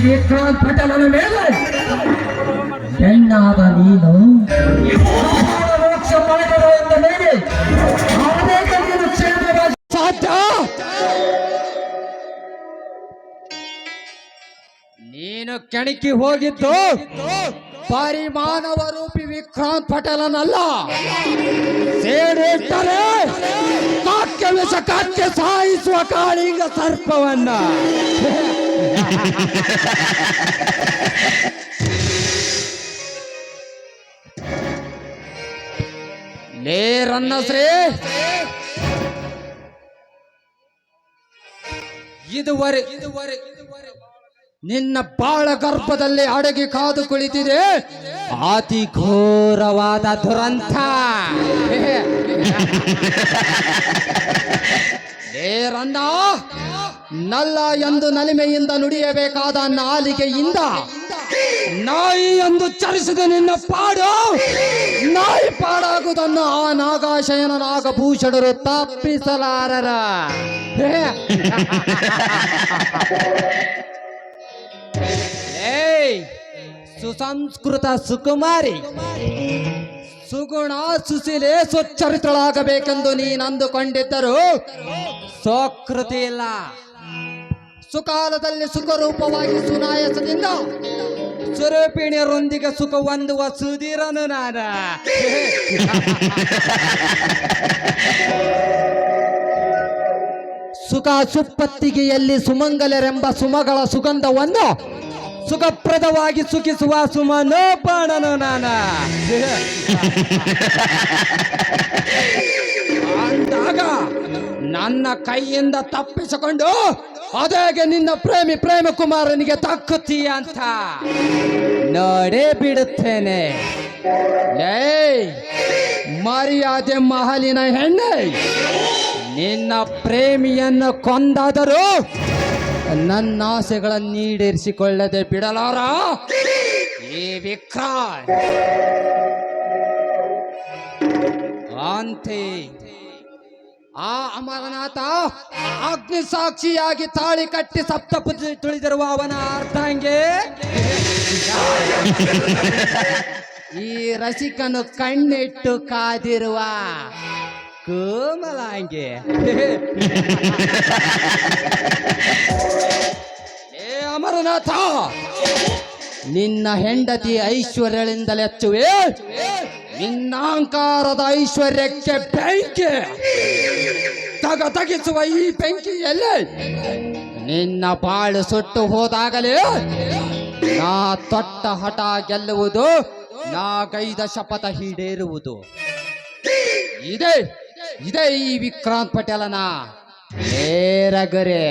ವಿಕ್ರಾಂತ್ ಪಟೇಲನ ಮೇಲೆ ಹೆಣ್ಣಾದ ನೀನು ಮೋಕ್ಷ ಮಾಡಿದ ಎಂದ ಮೇಲೆ ಅನೇಕ ನೀನು ಕ್ಷೇಮವಾಗಿ ಸಾಧ್ಯ. ನೀನು ಕೆಣಕಿ ಹೋಗಿದ್ದು ಪರಿಮಾನವ ರೂಪಿ ವಿಕ್ರಾಂತ್ ಪಟೇಲನಲ್ಲ, ಸೇಡಿಟ್ಟರೆ ಕಾಕ್ಕೆ ವಿಷ ಕಾಕ್ಕೆ ಸಾಯಿಸುವ ಕಾಳಿಂಗ ಸರ್ಪವನ್ನ. ಲೇ ರನ್ನಶ್ರೀ, ಇದುವರೆ ನಿನ್ನ ಬಾಳ ಗರ್ಭದಲ್ಲಿ ಅಡಗಿ ಕಾದು ಕುಳಿತಿದೆ ಅತಿ ಘೋರವಾದ ದುರಂತ. ರನ್ನ, ನಲ್ಲ ಎಂದು ನಲಿಮೆಯಿಂದ ನುಡಿಯಬೇಕಾದ ನಾಲಿಗೆಯಿಂದ ನಾಯಿ ಎಂದು ಚರಿಸಿದ ನಿನ್ನ ಪಾಡು ನಾಯಿ ಪಾಡಾಗುವುದನ್ನು ಆ ನಾಗಾಶಯನ ನಾಗಭೂಷಣರು ತಪ್ಪಿಸಲಾರರ. ಸುಸಂಸ್ಕೃತ ಸುಕುಮಾರಿ, ಸುಗುಣ ಸುಶೀಲೆ ಸುಚರಿತ್ರಳಾಗಬೇಕೆಂದು ನೀನಂದುಕೊಂಡಿದ್ದರು ಸ್ವಕೃತಿ ಇಲ್ಲ. ಸುಕಾಲದಲ್ಲಿ ಸುಖರೂಪವಾಗಿ ಸುನಾಯಸದಿಂದ ಸ್ವರೂಪಿಣಿಯರೊಂದಿಗೆ ಸುಖ ಹೊಂದುವ ಸುಧೀರನು ನಾನ. ಸುಖ ಸುಪ್ಪತ್ತಿಗೆಯಲ್ಲಿ ಸುಮಂಗಲರೆಂಬ ಸುಮಗಳ ಸುಗಂಧವನ್ನು ಸುಖಪ್ರದವಾಗಿ ಸುಖಿಸುವ ಸುಮನೋಪಾಣನು ನಾನ. ಅಂದಾಗ ನನ್ನ ಕೈಯಿಂದ ತಪ್ಪಿಸಿಕೊಂಡು ಅದಾಗೆ ನಿನ್ನ ಪ್ರೇಮ ಕುಮಾರನಿಗೆ ತಕ್ಕುತ್ತೀಯ ಅಂತ ನೋಡೇ ಬಿಡುತ್ತೇನೆ. ಮರ್ಯಾದೆ ಮಹಲಿನ ಹೆಣ್ಣೆ, ನಿನ್ನ ಪ್ರೇಮಿಯನ್ನು ಕೊಂದಾದರೂ ನನ್ನ ಆಸೆಗಳನ್ನು ಈಡೇರಿಸಿಕೊಳ್ಳದೆ ಬಿಡಲಾರ ಈ ವಿಕ್ರಾಂತ್. ಅಂತೆ ಆ ಅಮರನಾಥ ಅಗ್ನಿ ಸಾಕ್ಷಿಯಾಗಿ ತಾಳಿ ಕಟ್ಟಿ ಸಪ್ತಪದಿ ತುಳಿದಿರುವ ಅವನ ಅರ್ಧಾಂಗೆ ಈ ರಸಿಕನು ಕಣ್ಣಿಟ್ಟು ಕಾದಿರುವ ಕೋಮಲಾಂಗೆ. ಅಮರನಾಥ, ನಿನ್ನ ಹೆಂಡತಿ ಐಶ್ವರ್ಯದಿಂದಲೆಚ್ಚುವೆ, ನಿನ್ನಾಂಕಾರದ ಐಶ್ವರ್ಯಕ್ಕೆ ಬೆಂಕಿ ತಗಿಸುವ ಈ ಬೆಂಕಿಯಲ್ಲಿ ನಿನ್ನ ಬಾಳು ಸುಟ್ಟು ಹೋದಾಗಲೇ ನಾ ತೊಟ್ಟ ಹಠ ಗೆಲ್ಲುವುದು, ನಾ ಗೈದ ಶಪಥ ಈಡೇರುವುದು. ಇದೇ ಈ ವಿಕ್ರಾಂತ್ ಪಟೇಲನ ನೇರಗರೆ.